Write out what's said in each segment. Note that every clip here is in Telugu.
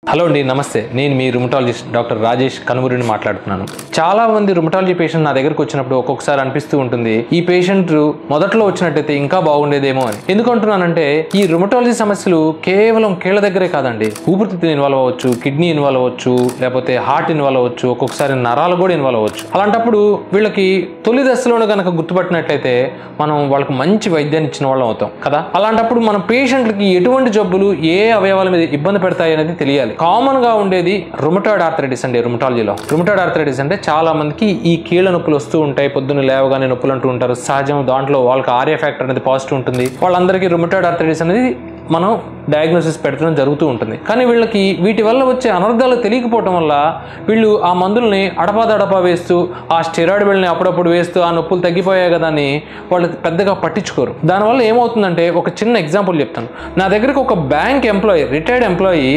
హలో అండి, నమస్తే. నేను మీ రుమటాలజిస్ట్ డాక్టర్ రాజేష్ కనుమూరిని మాట్లాడుతున్నాను. చాలా మంది రుమటాలజీ పేషెంట్ నా దగ్గరకు వచ్చినప్పుడు ఒక్కొక్కసారి అనిపిస్తూ ఉంటుంది, ఈ పేషెంట్ మొదట్లో వచ్చినట్టయితే ఇంకా బాగుండేదేమో అని. ఎందుకంటున్నానంటే ఈ రుమటాలజీ సమస్యలు కేవలం కీళ్ళ దగ్గరే కాదండి, ఊపిరితిత్తులు ఇన్వాల్వ్ అవ్వచ్చు, కిడ్నీ ఇన్వాల్వ్ అవ్వచ్చు, లేకపోతే హార్ట్ ఇన్వాల్వ్ అవ్వచ్చు, ఒక్కొక్కసారి నరాలు కూడా ఇన్వాల్వ్ అవ్వచ్చు. అలాంటప్పుడు వీళ్ళకి తొలి దశలోనే కనుక గుర్తుపట్టినట్లయితే మనం వాళ్ళకి మంచి వైద్యాన్ని ఇచ్చిన వాళ్ళం అవుతాం కదా. అలాంటప్పుడు మన పేషెంట్లకి ఎటువంటి జబ్బులు ఏ అవయవాల మీద ఇబ్బంది పెడతాయి అనేది తెలియాలి. కామన్ గా ఉండేది రుమటాయిడ్ ఆర్థరైటిస్ అండి. రుమటాలజీలో రుమటాయిడ్ ఆర్థరైటిస్ అంటే చాలా మందికి ఈ కీళ్ళ నొప్పులు వస్తూ ఉంటాయి, పొద్దున్న లేవగానే నొప్పులు అంటూ ఉంటారు. సహజం, దాంట్లో వాళ్ళకి ఆర్ఏ ఫ్యాక్టర్ అనేది పాజిటివ్ ఉంటుంది. వాళ్ళందరికీ రుమటాయిడ్ ఆర్థరైటిస్ అనేది మనం డయాగ్నోసిస్ పెట్టడం జరుగుతూ ఉంటుంది. కానీ వీళ్ళకి వీటి వల్ల వచ్చే అనర్థాలు తెలియకపోవటం వల్ల వీళ్ళు ఆ మందుల్ని అడపాదడపా వేస్తూ, ఆ స్టెరాయిడ్ బిళ్ళని అప్పుడప్పుడు వేస్తూ ఆ నొప్పులు తగ్గిపోయాయి కదా అని వాళ్ళు పెద్దగా పట్టించుకోరు. దానివల్ల ఏమవుతుందంటే, ఒక చిన్న ఎగ్జాంపుల్ చెప్తాను. నా దగ్గరకు ఒక బ్యాంక్ ఎంప్లాయీ, రిటైర్డ్ ఎంప్లాయీ,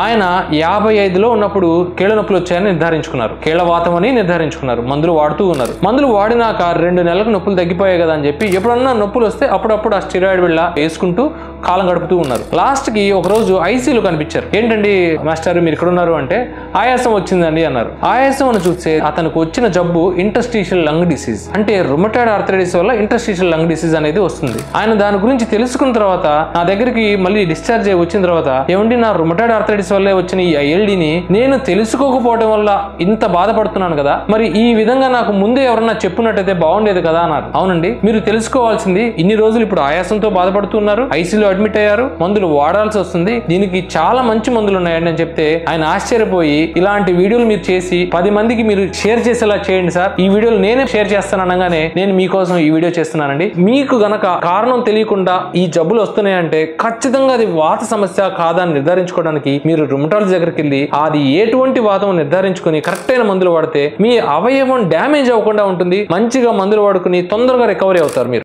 ఆయన 55లో ఉన్నప్పుడు కీళ్ళ నొప్పులు వచ్చాయని నిర్ధారించుకున్నారు. కీళ్ళ వాతం అని నిర్ధారించుకున్నారు. మందులు వాడుతూ ఉన్నారు. మందులు వాడినాక 2 నెలలకు నొప్పులు తగ్గిపోయాయి కదా అని చెప్పి ఎప్పుడన్నా నొప్పులు వస్తే అప్పుడప్పుడు ఆ స్టెరాయిడ్ బిళ్ళ వేసుకుంటూ కాలం గడుపుతూ ఉన్నారు. లాస్ట్ కి ఒక రోజు ఐసీలో కనిపించారు. ఏంటండి మాస్టర్ మీరు ఇక్కడ ఉన్నారు అంటే, ఆయాసం వచ్చిందండి అన్నారు. ఆయాసం అని చూస్తే అతనికి వచ్చిన జబ్బు ఇంటర్స్టిషియల్ లంగ్ డిసీజ్. అంటే రుమటాయిడ్ ఆర్థరైటిస్ వల్ల ఇంటర్స్టిషియల్ లంగ్ డిసీజ్ అనేది వస్తుంది. ఆయన దాని గురించి తెలుసుకున్న తర్వాత నా దగ్గరికి మళ్ళీ డిశ్చార్జ్ అయ్యి వచ్చిన తర్వాత, ఏమండి నా రుమటాయిడ్ ఆర్థరైటిస్ వల్లే వచ్చిన ఈ ఐఎల్డీని నేను తెలుసుకోకపోవడం వల్ల ఇంత బాధపడుతున్నాను కదా, మరి ఈ విధంగా నాకు ముందే ఎవరన్నా చెప్పినట్టయితే బాగుండేది కదా అన్నారు. అవునండి, మీరు తెలుసుకోవాల్సింది, ఇన్ని రోజులు ఇప్పుడు ఆయాసంతో బాధపడుతున్నారు, ఐసీలో అడ్మిట్ అయ్యారు, మందులు వాడాల్సి వస్తుంది, దీనికి చాలా మంచి మందులు ఉన్నాయండి అని చెప్తే ఆయన ఆశ్చర్యపోయి, ఇలాంటి వీడియోలు మీరు చేసి 10 మందికి మీరు షేర్ చేసేలా చేయండి సార్, ఈ వీడియోలు నేనే షేర్ చేస్తాను అనగానే నేను మీకోసం ఈ వీడియో చేస్తున్నానండి. మీకు గనక కారణం తెలియకుండా ఈ జబ్బులు వస్తున్నాయంటే ఖచ్చితంగా అది వాత సమస్య కాదా అని నిర్ధారించుకోవడానికి మీరు రుమటాలజీ దగ్గరికి వెళ్ళి అది ఎటువంటి వాతం నిర్ధారించుకుని కరెక్ట్ అయిన మందులు వాడితే మీ అవయవం డ్యామేజ్ అవ్వకుండా ఉంటుంది. మంచిగా మందులు వాడుకుని తొందరగా రికవరీ అవుతారు మీరు.